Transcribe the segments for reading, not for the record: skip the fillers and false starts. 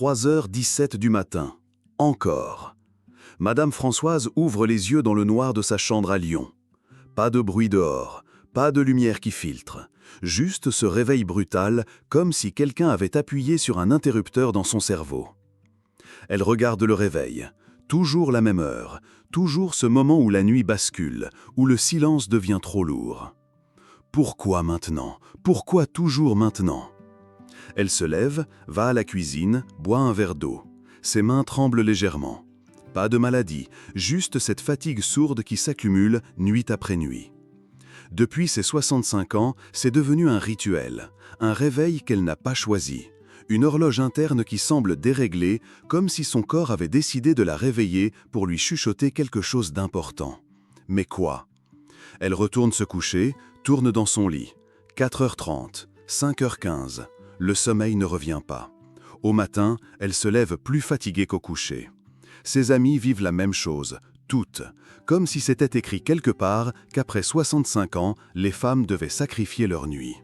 3h17 du matin. Encore. Madame Françoise ouvre les yeux dans le noir de sa chambre à Lyon. Pas de bruit dehors, pas de lumière qui filtre. Juste ce réveil brutal, comme si quelqu'un avait appuyé sur un interrupteur dans son cerveau. Elle regarde le réveil. Toujours la même heure, toujours ce moment où la nuit bascule, où le silence devient trop lourd. Pourquoi maintenant? Pourquoi toujours maintenant? Elle se lève, va à la cuisine, boit un verre d'eau. Ses mains tremblent légèrement. Pas de maladie, juste cette fatigue sourde qui s'accumule nuit après nuit. Depuis ses 65 ans, c'est devenu un rituel, un réveil qu'elle n'a pas choisi. Une horloge interne qui semble déréglée, comme si son corps avait décidé de la réveiller pour lui chuchoter quelque chose d'important. Mais quoi? Elle retourne se coucher, tourne dans son lit. 4h30, 5h15, le sommeil ne revient pas. Au matin, elle se lève plus fatiguée qu'au coucher. Ses amies vivent la même chose, toutes, comme si c'était écrit quelque part qu'après 65 ans, les femmes devaient sacrifier leur nuit.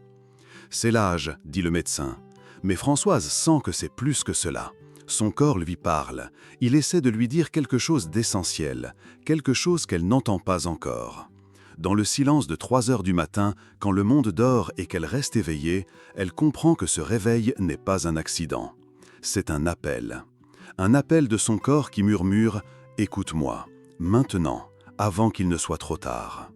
C'est l'âge, dit le médecin. Mais Françoise sent que c'est plus que cela. Son corps lui parle. Il essaie de lui dire quelque chose d'essentiel, quelque chose qu'elle n'entend pas encore. Dans le silence de 3h du matin, quand le monde dort et qu'elle reste éveillée, elle comprend que ce réveil n'est pas un accident. C'est un appel. Un appel de son corps qui murmure « Écoute-moi, maintenant, avant qu'il ne soit trop tard ».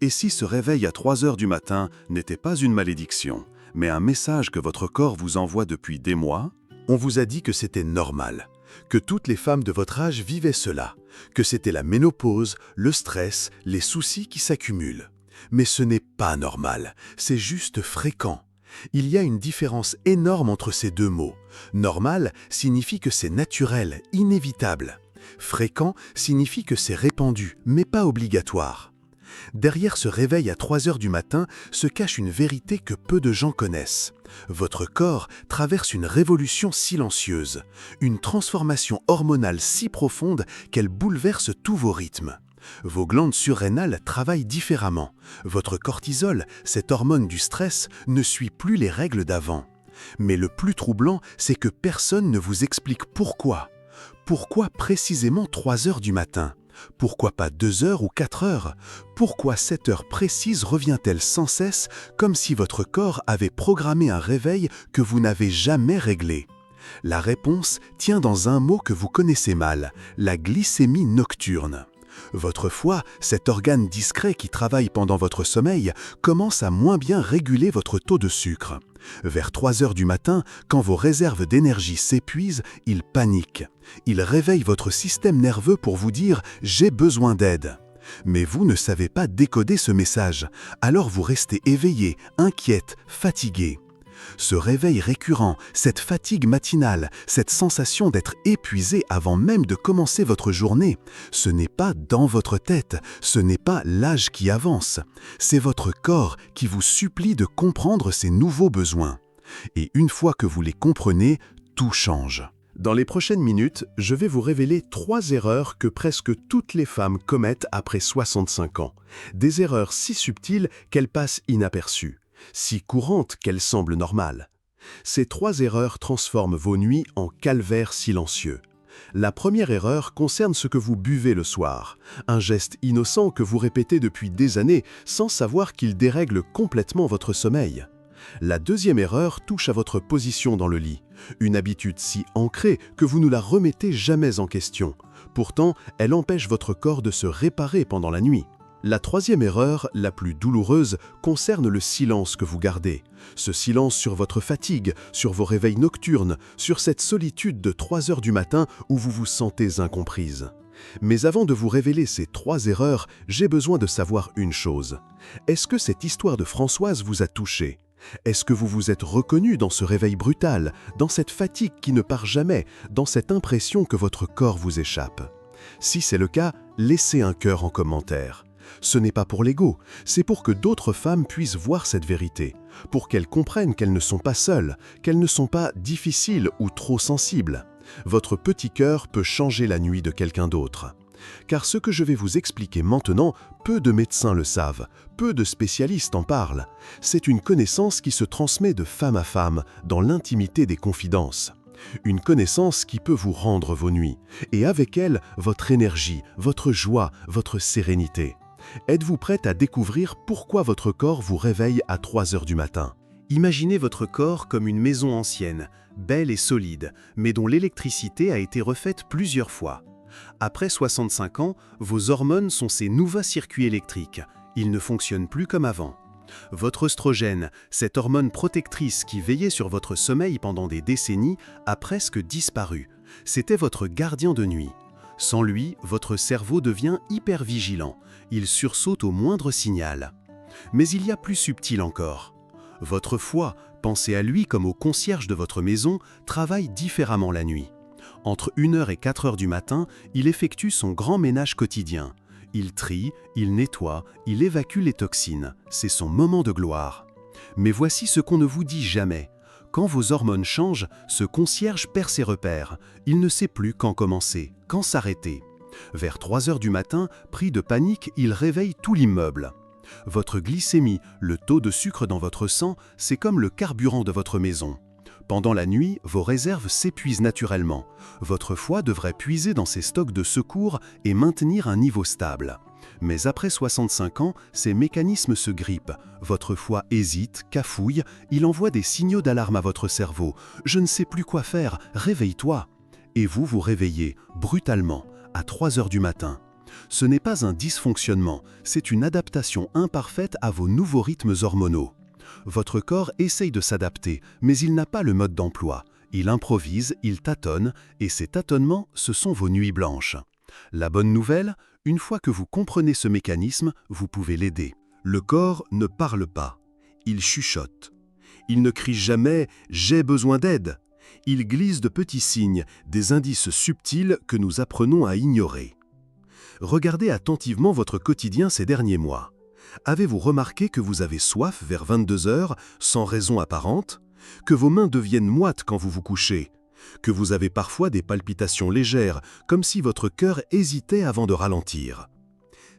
Et si ce réveil à 3h du matin n'était pas une malédiction, mais un message que votre corps vous envoie depuis des mois? On vous a dit que c'était normal, que toutes les femmes de votre âge vivaient cela, que c'était la ménopause, le stress, les soucis qui s'accumulent. Mais ce n'est pas normal, c'est juste fréquent. Il y a une différence énorme entre ces deux mots. Normal signifie que c'est naturel, inévitable. Fréquent signifie que c'est répandu, mais pas obligatoire. Derrière ce réveil à 3h du matin se cache une vérité que peu de gens connaissent. Votre corps traverse une révolution silencieuse, une transformation hormonale si profonde qu'elle bouleverse tous vos rythmes. Vos glandes surrénales travaillent différemment. Votre cortisol, cette hormone du stress, ne suit plus les règles d'avant. Mais le plus troublant, c'est que personne ne vous explique pourquoi. Pourquoi précisément 3h du matin? Pourquoi pas 2h ou 4h? Pourquoi cette heure précise revient-elle sans cesse, comme si votre corps avait programmé un réveil que vous n'avez jamais réglé? La réponse tient dans un mot que vous connaissez mal, la glycémie nocturne. Votre foie, cet organe discret qui travaille pendant votre sommeil, commence à moins bien réguler votre taux de sucre. Vers 3h du matin, quand vos réserves d'énergie s'épuisent, il panique. Il réveille votre système nerveux pour vous dire « j'ai besoin d'aide ». Mais vous ne savez pas décoder ce message, alors vous restez éveillé, inquiète, fatigué. Ce réveil récurrent, cette fatigue matinale, cette sensation d'être épuisé avant même de commencer votre journée, ce n'est pas dans votre tête, ce n'est pas l'âge qui avance, c'est votre corps qui vous supplie de comprendre ses nouveaux besoins. Et une fois que vous les comprenez, tout change. Dans les prochaines minutes, je vais vous révéler 3 erreurs que presque toutes les femmes commettent après 65 ans. Des erreurs si subtiles qu'elles passent inaperçues. Si courantes qu'elles semblent normales. Ces 3 erreurs transforment vos nuits en calvaire silencieux. La première erreur concerne ce que vous buvez le soir, un geste innocent que vous répétez depuis des années sans savoir qu'il dérègle complètement votre sommeil. La deuxième erreur touche à votre position dans le lit, une habitude si ancrée que vous ne la remettez jamais en question. Pourtant, elle empêche votre corps de se réparer pendant la nuit. La troisième erreur, la plus douloureuse, concerne le silence que vous gardez. Ce silence sur votre fatigue, sur vos réveils nocturnes, sur cette solitude de 3h du matin où vous vous sentez incomprise. Mais avant de vous révéler ces 3 erreurs, j'ai besoin de savoir une chose. Est-ce que cette histoire de Françoise vous a touché? Est-ce que vous vous êtes reconnu dans ce réveil brutal, dans cette fatigue qui ne part jamais, dans cette impression que votre corps vous échappe? Si c'est le cas, laissez un cœur en commentaire. Ce n'est pas pour l'ego, c'est pour que d'autres femmes puissent voir cette vérité, pour qu'elles comprennent qu'elles ne sont pas seules, qu'elles ne sont pas difficiles ou trop sensibles. Votre petit cœur peut changer la nuit de quelqu'un d'autre. Car ce que je vais vous expliquer maintenant, peu de médecins le savent, peu de spécialistes en parlent. C'est une connaissance qui se transmet de femme à femme, dans l'intimité des confidences. Une connaissance qui peut vous rendre vos nuits, et avec elle, votre énergie, votre joie, votre sérénité. Êtes-vous prête à découvrir pourquoi votre corps vous réveille à 3 heures du matin? Imaginez votre corps comme une maison ancienne, belle et solide, mais dont l'électricité a été refaite plusieurs fois. Après 65 ans, vos hormones sont ces nouveaux circuits électriques. Ils ne fonctionnent plus comme avant. Votre œstrogène, cette hormone protectrice qui veillait sur votre sommeil pendant des décennies, a presque disparu. C'était votre gardien de nuit. Sans lui, votre cerveau devient hyper vigilant. Il sursaute au moindre signal. Mais il y a plus subtil encore. Votre foie, pensez à lui comme au concierge de votre maison, travaille différemment la nuit. Entre 1h et 4h du matin, il effectue son grand ménage quotidien. Il trie, il nettoie, il évacue les toxines. C'est son moment de gloire. Mais voici ce qu'on ne vous dit jamais. Quand vos hormones changent, ce concierge perd ses repères. Il ne sait plus quand commencer, quand s'arrêter. Vers 3h du matin, pris de panique, il réveille tout l'immeuble. Votre glycémie, le taux de sucre dans votre sang, c'est comme le carburant de votre maison. Pendant la nuit, vos réserves s'épuisent naturellement. Votre foie devrait puiser dans ses stocks de secours et maintenir un niveau stable. Mais après 65 ans, ces mécanismes se grippent. Votre foie hésite, cafouille, il envoie des signaux d'alarme à votre cerveau. « Je ne sais plus quoi faire, réveille-toi » Et vous vous réveillez, brutalement, à 3 heures du matin. Ce n'est pas un dysfonctionnement, c'est une adaptation imparfaite à vos nouveaux rythmes hormonaux. Votre corps essaye de s'adapter, mais il n'a pas le mode d'emploi. Il improvise, il tâtonne, et ces tâtonnements, ce sont vos nuits blanches. La bonne nouvelle, une fois que vous comprenez ce mécanisme, vous pouvez l'aider. Le corps ne parle pas, il chuchote. Il ne crie jamais « j'ai besoin d'aide ». Il glisse de petits signes, des indices subtils que nous apprenons à ignorer. Regardez attentivement votre quotidien ces derniers mois. Avez-vous remarqué que vous avez soif vers 22 heures sans raison apparente? Que vos mains deviennent moites quand vous vous couchez? Que vous avez parfois des palpitations légères, comme si votre cœur hésitait avant de ralentir?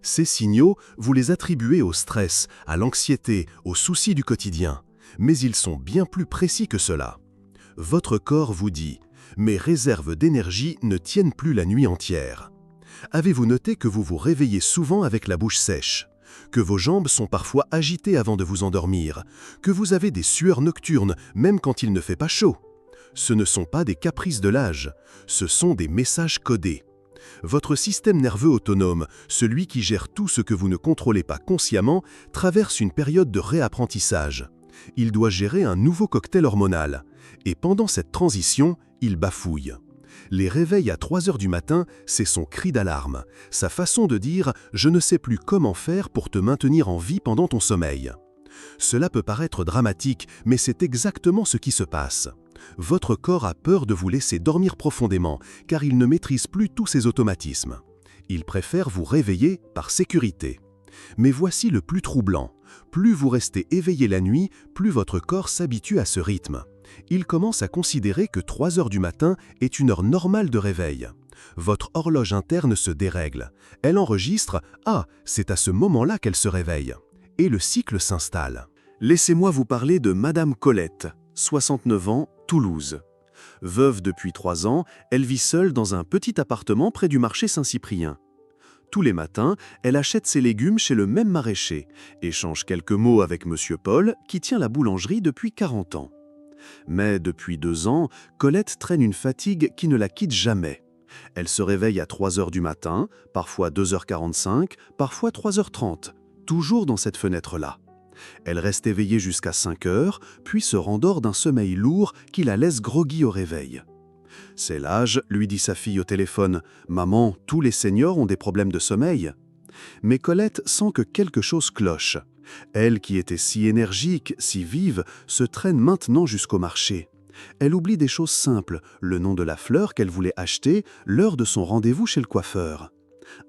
Ces signaux, vous les attribuez au stress, à l'anxiété, aux soucis du quotidien. Mais ils sont bien plus précis que cela. Votre corps vous dit « mes réserves d'énergie ne tiennent plus la nuit entière ». Avez-vous noté que vous vous réveillez souvent avec la bouche sèche? Que vos jambes sont parfois agitées avant de vous endormir? Que vous avez des sueurs nocturnes, même quand il ne fait pas chaud? Ce ne sont pas des caprices de l'âge, ce sont des messages codés. Votre système nerveux autonome, celui qui gère tout ce que vous ne contrôlez pas consciemment, traverse une période de réapprentissage. Il doit gérer un nouveau cocktail hormonal. Et pendant cette transition, il bafouille. Les réveils à 3 heures du matin, c'est son cri d'alarme, sa façon de dire « je ne sais plus comment faire pour te maintenir en vie pendant ton sommeil ». Cela peut paraître dramatique, mais c'est exactement ce qui se passe. Votre corps a peur de vous laisser dormir profondément, car il ne maîtrise plus tous ses automatismes. Il préfère vous réveiller par sécurité. Mais voici le plus troublant. Plus vous restez éveillé la nuit, plus votre corps s'habitue à ce rythme. Il commence à considérer que 3 heures du matin est une heure normale de réveil. Votre horloge interne se dérègle. Elle enregistre « Ah, c'est à ce moment-là qu'elle se réveille ». Et le cycle s'installe. Laissez-moi vous parler de Madame Colette, 69 ans, Toulouse. Veuve depuis 3 ans, elle vit seule dans un petit appartement près du marché Saint-Cyprien. Tous les matins, elle achète ses légumes chez le même maraîcher, échange quelques mots avec Monsieur Paul, qui tient la boulangerie depuis 40 ans. Mais depuis 2 ans, Colette traîne une fatigue qui ne la quitte jamais. Elle se réveille à 3 heures du matin, parfois 2h45, parfois 3h30, toujours dans cette fenêtre-là. Elle reste éveillée jusqu'à 5 heures, puis se rendort d'un sommeil lourd qui la laisse groggy au réveil. « C'est l'âge », lui dit sa fille au téléphone. « Maman, tous les seniors ont des problèmes de sommeil. » Mais Colette sent que quelque chose cloche. Elle, qui était si énergique, si vive, se traîne maintenant jusqu'au marché. Elle oublie des choses simples, le nom de la fleur qu'elle voulait acheter, l'heure de son rendez-vous chez le coiffeur.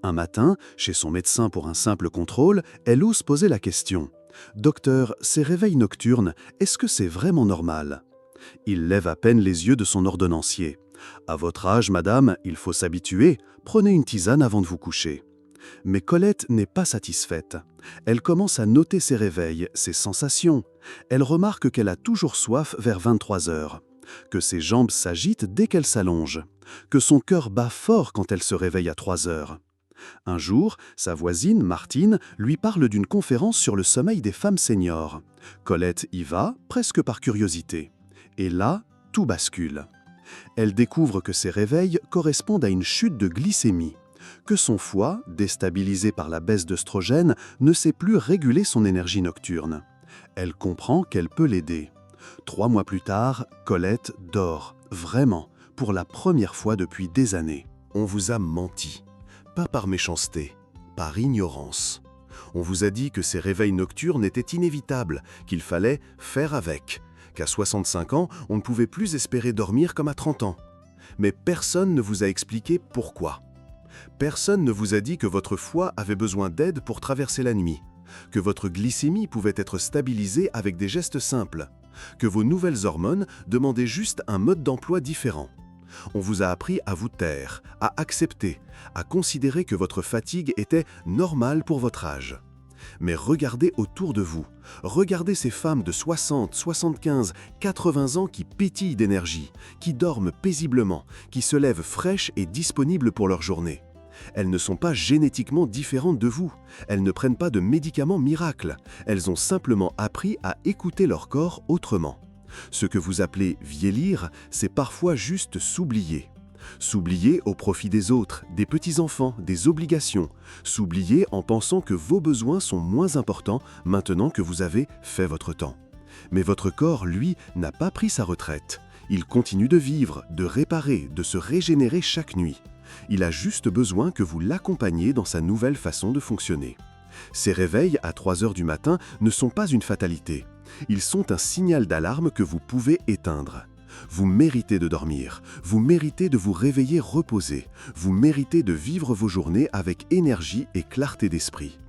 Un matin, chez son médecin pour un simple contrôle, elle ose poser la question. « Docteur, ces réveils nocturnes, est-ce que c'est vraiment normal ?» Il lève à peine les yeux de son ordonnancier. « À votre âge, madame, il faut s'habituer. Prenez une tisane avant de vous coucher. » Mais Colette n'est pas satisfaite. Elle commence à noter ses réveils, ses sensations. Elle remarque qu'elle a toujours soif vers 23 heures. que ses jambes s'agitent dès qu'elle s'allonge, que son cœur bat fort quand elle se réveille à 3 heures. Un jour, sa voisine, Martine, lui parle d'une conférence sur le sommeil des femmes seniors. Colette y va, presque par curiosité. Et là, tout bascule. Elle découvre que ses réveils correspondent à une chute de glycémie, que son foie, déstabilisé par la baisse d'œstrogène, ne sait plus réguler son énergie nocturne. Elle comprend qu'elle peut l'aider. 3 mois plus tard, Colette dort, vraiment, pour la première fois depuis des années. On vous a menti. Pas par méchanceté, par ignorance. On vous a dit que ces réveils nocturnes étaient inévitables, qu'il fallait faire avec, qu'à 65 ans, on ne pouvait plus espérer dormir comme à 30 ans. Mais personne ne vous a expliqué pourquoi. Personne ne vous a dit que votre foie avait besoin d'aide pour traverser la nuit, que votre glycémie pouvait être stabilisée avec des gestes simples, que vos nouvelles hormones demandaient juste un mode d'emploi différent. On vous a appris à vous taire, à accepter, à considérer que votre fatigue était normale pour votre âge. Mais regardez autour de vous, regardez ces femmes de 60, 75, 80 ans qui pétillent d'énergie, qui dorment paisiblement, qui se lèvent fraîches et disponibles pour leur journée. Elles ne sont pas génétiquement différentes de vous, elles ne prennent pas de médicaments miracles, elles ont simplement appris à écouter leur corps autrement. Ce que vous appelez vieillir, c'est parfois juste s'oublier. S'oublier au profit des autres, des petits-enfants, des obligations. S'oublier en pensant que vos besoins sont moins importants maintenant que vous avez fait votre temps. Mais votre corps, lui, n'a pas pris sa retraite. Il continue de vivre, de réparer, de se régénérer chaque nuit. Il a juste besoin que vous l'accompagniez dans sa nouvelle façon de fonctionner. Ces réveils à 3 heures du matin ne sont pas une fatalité. Ils sont un signal d'alarme que vous pouvez éteindre. Vous méritez de dormir, vous méritez de vous réveiller reposé, vous méritez de vivre vos journées avec énergie et clarté d'esprit.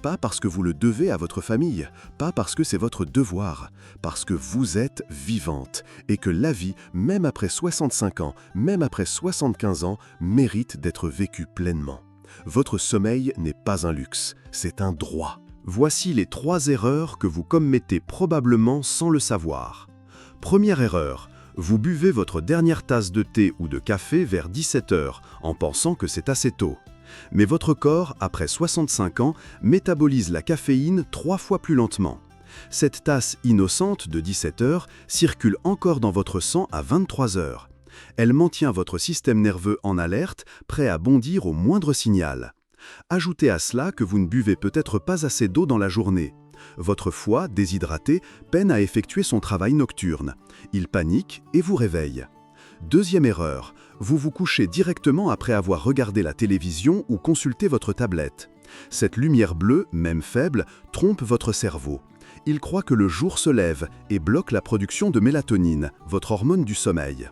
Pas parce que vous le devez à votre famille, pas parce que c'est votre devoir, parce que vous êtes vivante et que la vie, même après 65 ans, même après 75 ans, mérite d'être vécue pleinement. Votre sommeil n'est pas un luxe, c'est un droit. Voici les 3 erreurs que vous commettez probablement sans le savoir. Première erreur, vous buvez votre dernière tasse de thé ou de café vers 17 h en pensant que c'est assez tôt. Mais votre corps, après 65 ans, métabolise la caféine 3 fois plus lentement. Cette tasse innocente de 17 h circule encore dans votre sang à 23 h. Elle maintient votre système nerveux en alerte, prêt à bondir au moindre signal. Ajoutez à cela que vous ne buvez peut-être pas assez d'eau dans la journée. Votre foie, déshydraté, peine à effectuer son travail nocturne. Il panique et vous réveille. Deuxième erreur, vous vous couchez directement après avoir regardé la télévision ou consulté votre tablette. Cette lumière bleue, même faible, trompe votre cerveau. Il croit que le jour se lève et bloque la production de mélatonine, votre hormone du sommeil.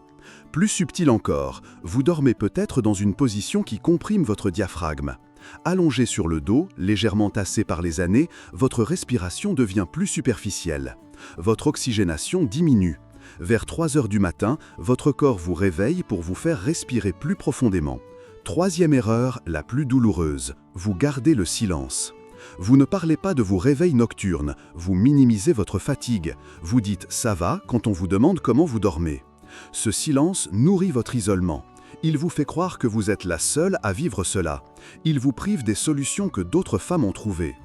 Plus subtil encore, vous dormez peut-être dans une position qui comprime votre diaphragme. Allongé sur le dos, légèrement tassé par les années, votre respiration devient plus superficielle. Votre oxygénation diminue. Vers 3 heures du matin, votre corps vous réveille pour vous faire respirer plus profondément. Troisième erreur, la plus douloureuse, vous gardez le silence. Vous ne parlez pas de vos réveils nocturnes, vous minimisez votre fatigue. Vous dites « ça va » quand on vous demande comment vous dormez. Ce silence nourrit votre isolement. Il vous fait croire que vous êtes la seule à vivre cela. Il vous prive des solutions que d'autres femmes ont trouvées.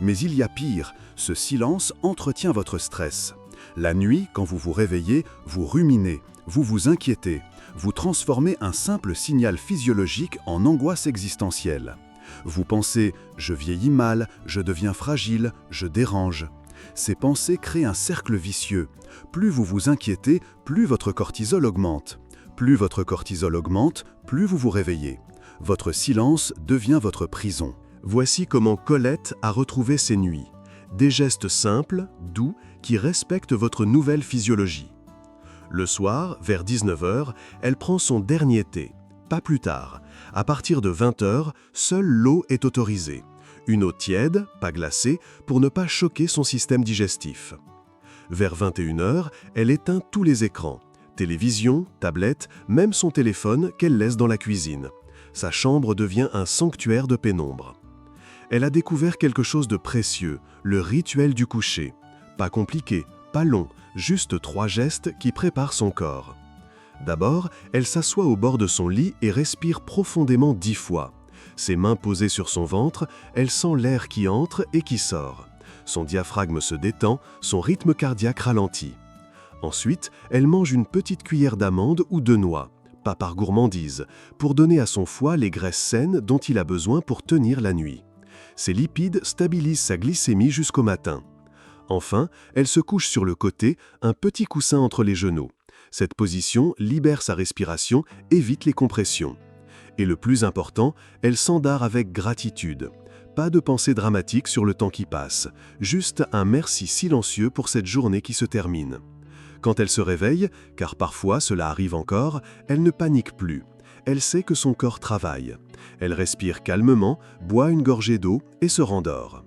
Mais il y a pire, ce silence entretient votre stress. La nuit, quand vous vous réveillez, vous ruminez, vous vous inquiétez, vous transformez un simple signal physiologique en angoisse existentielle. Vous pensez « je vieillis mal, je deviens fragile, je dérange ». Ces pensées créent un cercle vicieux. Plus vous vous inquiétez, plus votre cortisol augmente. Plus votre cortisol augmente, plus vous vous réveillez. Votre silence devient votre prison. Voici comment Colette a retrouvé ses nuits. Des gestes simples, doux, qui respectent votre nouvelle physiologie. Le soir, vers 19 h, elle prend son dernier thé. Pas plus tard. À partir de 20 h, seule l'eau est autorisée. Une eau tiède, pas glacée, pour ne pas choquer son système digestif. Vers 21 h, elle éteint tous les écrans. Télévision, tablette, même son téléphone qu'elle laisse dans la cuisine. Sa chambre devient un sanctuaire de pénombre. Elle a découvert quelque chose de précieux, le rituel du coucher. Pas compliqué, pas long, juste 3 gestes qui préparent son corps. D'abord, elle s'assoit au bord de son lit et respire profondément 10 fois. Ses mains posées sur son ventre, elle sent l'air qui entre et qui sort. Son diaphragme se détend, son rythme cardiaque ralentit. Ensuite, elle mange une petite cuillère d'amandes ou de noix, pas par gourmandise, pour donner à son foie les graisses saines dont il a besoin pour tenir la nuit. Ces lipides stabilisent sa glycémie jusqu'au matin. Enfin, elle se couche sur le côté, un petit coussin entre les genoux. Cette position libère sa respiration, évite les compressions. Et le plus important, elle s'endort avec gratitude. Pas de pensée dramatique sur le temps qui passe, juste un merci silencieux pour cette journée qui se termine. Quand elle se réveille, car parfois cela arrive encore, elle ne panique plus. Elle sait que son corps travaille. Elle respire calmement, boit une gorgée d'eau et se rendort.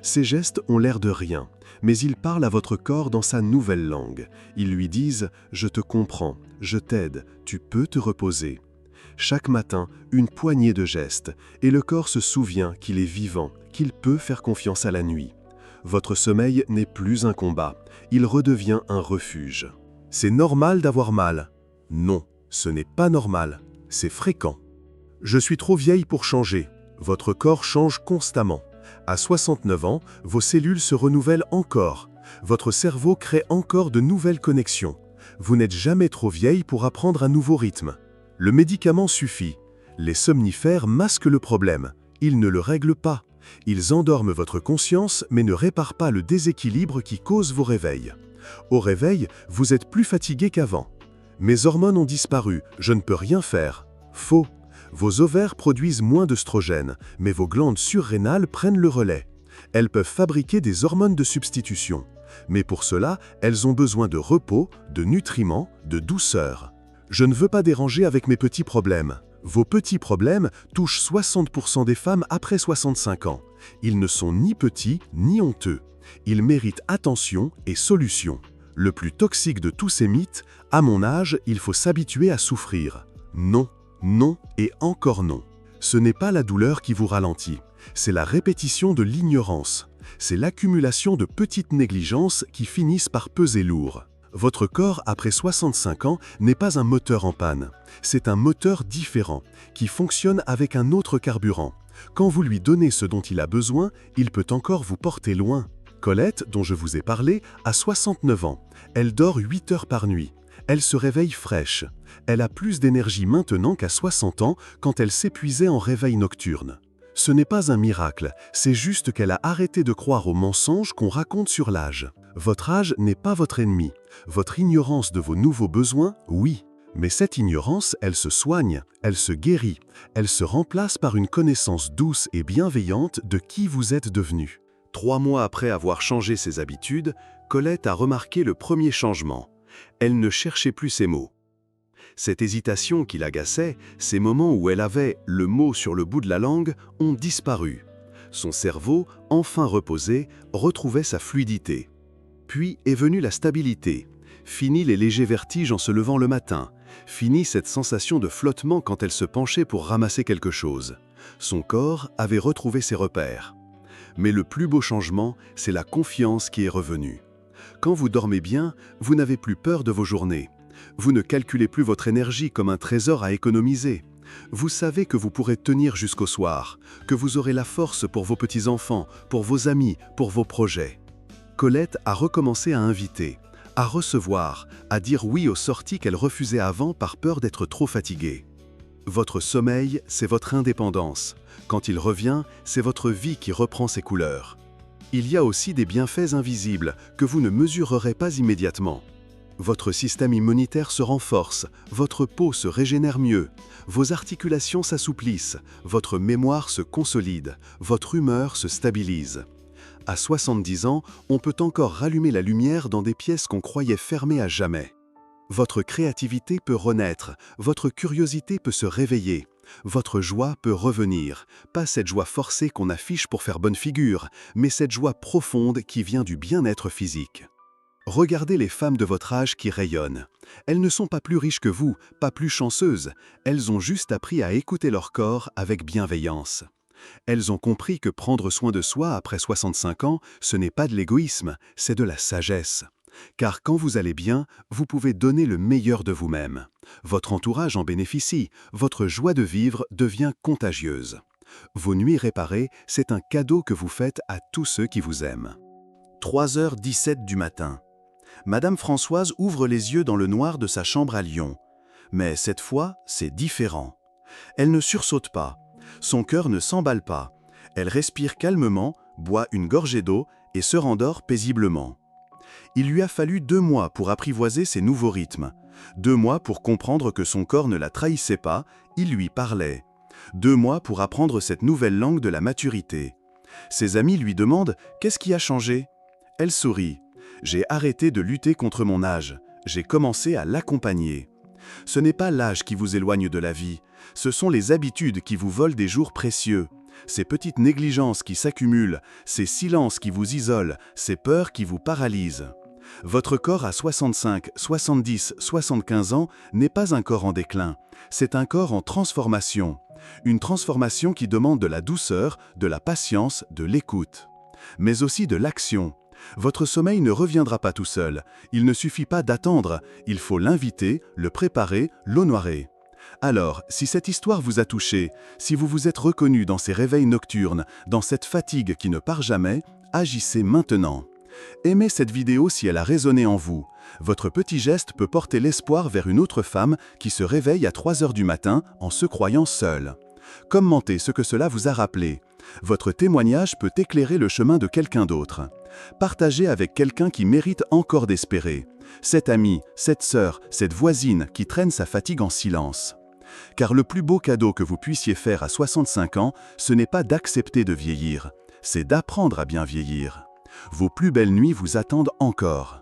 Ces gestes ont l'air de rien, mais ils parlent à votre corps dans sa nouvelle langue. Ils lui disent « Je te comprends, je t'aide, tu peux te reposer ». Chaque matin, une poignée de gestes, et le corps se souvient qu'il est vivant, qu'il peut faire confiance à la nuit. Votre sommeil n'est plus un combat, il redevient un refuge. C'est normal d'avoir mal. Non, ce n'est pas normal, c'est fréquent. Je suis trop vieille pour changer. Votre corps change constamment. À 69 ans, vos cellules se renouvellent encore. Votre cerveau crée encore de nouvelles connexions. Vous n'êtes jamais trop vieille pour apprendre un nouveau rythme. Le médicament suffit. Les somnifères masquent le problème. Ils ne le règlent pas. Ils endorment votre conscience mais ne réparent pas le déséquilibre qui cause vos réveils. Au réveil, vous êtes plus fatigué qu'avant. Mes hormones ont disparu, je ne peux rien faire. Faux. Vos ovaires produisent moins d'œstrogènes, mais vos glandes surrénales prennent le relais. Elles peuvent fabriquer des hormones de substitution. Mais pour cela, elles ont besoin de repos, de nutriments, de douceur. Je ne veux pas déranger avec mes petits problèmes. Vos petits problèmes touchent 60% des femmes après 65 ans. Ils ne sont ni petits ni honteux. Ils méritent attention et solution. Le plus toxique de tous ces mythes, à mon âge, il faut s'habituer à souffrir. Non, non et encore non. Ce n'est pas la douleur qui vous ralentit, c'est la répétition de l'ignorance. C'est l'accumulation de petites négligences qui finissent par peser lourd. Votre corps, après 65 ans, n'est pas un moteur en panne. C'est un moteur différent, qui fonctionne avec un autre carburant. Quand vous lui donnez ce dont il a besoin, il peut encore vous porter loin. Colette, dont je vous ai parlé, a 69 ans. Elle dort 8 heures par nuit. Elle se réveille fraîche. Elle a plus d'énergie maintenant qu'à 60 ans, quand elle s'épuisait en réveil nocturne. Ce n'est pas un miracle, c'est juste qu'elle a arrêté de croire aux mensonges qu'on raconte sur l'âge. Votre âge n'est pas votre ennemi. Votre ignorance de vos nouveaux besoins, oui. Mais cette ignorance, elle se soigne, elle se guérit, elle se remplace par une connaissance douce et bienveillante de qui vous êtes devenu. 3 mois après avoir changé ses habitudes, Colette a remarqué le premier changement. Elle ne cherchait plus ses mots. Cette hésitation qui l'agaçait, ces moments où elle avait le mot sur le bout de la langue, ont disparu. Son cerveau, enfin reposé, retrouvait sa fluidité. Puis est venue la stabilité. Fini les légers vertiges en se levant le matin. Fini cette sensation de flottement quand elle se penchait pour ramasser quelque chose. Son corps avait retrouvé ses repères. Mais le plus beau changement, c'est la confiance qui est revenue. Quand vous dormez bien, vous n'avez plus peur de vos journées. Vous ne calculez plus votre énergie comme un trésor à économiser. Vous savez que vous pourrez tenir jusqu'au soir, que vous aurez la force pour vos petits-enfants, pour vos amis, pour vos projets. Colette a recommencé à inviter, à recevoir, à dire oui aux sorties qu'elle refusait avant par peur d'être trop fatiguée. Votre sommeil, c'est votre indépendance. Quand il revient, c'est votre vie qui reprend ses couleurs. Il y a aussi des bienfaits invisibles que vous ne mesurerez pas immédiatement. Votre système immunitaire se renforce, votre peau se régénère mieux, vos articulations s'assouplissent, votre mémoire se consolide, votre humeur se stabilise. À 70 ans, on peut encore rallumer la lumière dans des pièces qu'on croyait fermées à jamais. Votre créativité peut renaître, votre curiosité peut se réveiller, votre joie peut revenir, pas cette joie forcée qu'on affiche pour faire bonne figure, mais cette joie profonde qui vient du bien-être physique. Regardez les femmes de votre âge qui rayonnent. Elles ne sont pas plus riches que vous, pas plus chanceuses. Elles ont juste appris à écouter leur corps avec bienveillance. Elles ont compris que prendre soin de soi après 65 ans, ce n'est pas de l'égoïsme, c'est de la sagesse. Car quand vous allez bien, vous pouvez donner le meilleur de vous-même. Votre entourage en bénéficie, votre joie de vivre devient contagieuse. Vos nuits réparées, c'est un cadeau que vous faites à tous ceux qui vous aiment. 3h17 du matin. Madame Françoise ouvre les yeux dans le noir de sa chambre à Lyon. Mais cette fois, c'est différent. Elle ne sursaute pas. Son cœur ne s'emballe pas. Elle respire calmement, boit une gorgée d'eau et se rendort paisiblement. Il lui a fallu 2 mois pour apprivoiser ses nouveaux rythmes. 2 mois pour comprendre que son corps ne la trahissait pas, il lui parlait. 2 mois pour apprendre cette nouvelle langue de la maturité. Ses amis lui demandent « Qu'est-ce qui a changé ?» Elle sourit. « J'ai arrêté de lutter contre mon âge. J'ai commencé à l'accompagner. » Ce n'est pas l'âge qui vous éloigne de la vie. Ce sont les habitudes qui vous volent des jours précieux. Ces petites négligences qui s'accumulent, ces silences qui vous isolent, ces peurs qui vous paralysent. Votre corps à 65, 70, 75 ans n'est pas un corps en déclin. C'est un corps en transformation. Une transformation qui demande de la douceur, de la patience, de l'écoute. Mais aussi de l'action. Votre sommeil ne reviendra pas tout seul. Il ne suffit pas d'attendre. Il faut l'inviter, le préparer, l'honorer. Alors, si cette histoire vous a touché, si vous vous êtes reconnu dans ces réveils nocturnes, dans cette fatigue qui ne part jamais, agissez maintenant. Aimez cette vidéo si elle a résonné en vous. Votre petit geste peut porter l'espoir vers une autre femme qui se réveille à 3h du matin en se croyant seule. Commentez ce que cela vous a rappelé. Votre témoignage peut éclairer le chemin de quelqu'un d'autre. Partagez avec quelqu'un qui mérite encore d'espérer. Cette amie, cette sœur, cette voisine qui traîne sa fatigue en silence. Car le plus beau cadeau que vous puissiez faire à 65 ans, ce n'est pas d'accepter de vieillir, c'est d'apprendre à bien vieillir. Vos plus belles nuits vous attendent encore.